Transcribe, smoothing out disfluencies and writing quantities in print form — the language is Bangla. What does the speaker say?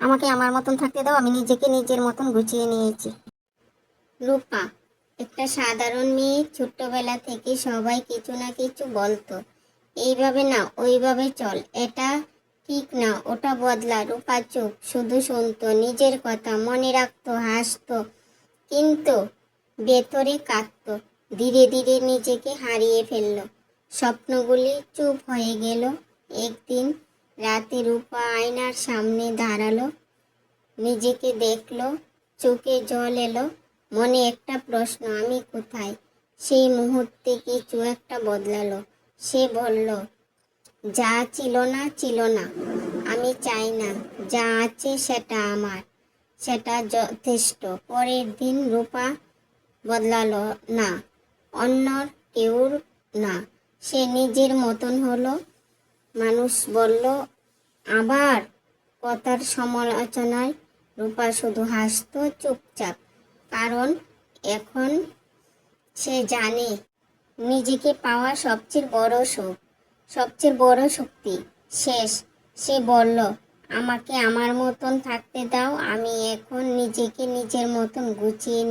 আমাকে আমার মতন থাকতে দাও, আমি নিজেকে নিজের মতন গুছিয়ে নিয়েছি। রূপা একটা সাধারণ মেয়ে, ছোট্টবেলা থেকে সবাই কিছু না কিছু বলতো, এইভাবে না ওইভাবে চল, এটা ঠিক না ওটা বদলা। রূপা চুপ, শুধু শুনতো, নিজের কথা মনে রাখতো, হাসতো, কিন্তু ভেতরে কাঁদতো। ধীরে ধীরে নিজেকে হারিয়ে ফেলল, স্বপ্নগুলি চুপ হয়ে গেল। একদিন রাতে রূপা আয়নার সামনে দাঁড়ালো, নিজেকে দেখলো, চোখে জল এলো, মনে একটা প্রশ্ন, আমি কোথায়? সেই মুহূর্তে কিছু একটা বদলালো। সে বলল, যা ছিল না ছিল না, আমি চাই না, যা আছে সেটা আমার, সেটা যথেষ্ট। পরের দিন রূপা বদলালো না, অন্যর কেউর না, সে নিজের মতন হলো। মানুষ বলল আবার, কথার সমালোচনায় রূপা শুধু হাসতো চুপচাপ, কারণ এখন সে জানে নিজেকে পাওয়া সবচেয়ে বড় সুখ, সবচেয়ে বড় শক্তি শেষ। সে বলল, আমাকে আমার মতন থাকতে দাও, আমি এখন নিজেকে নিজের মতন গুছিয়ে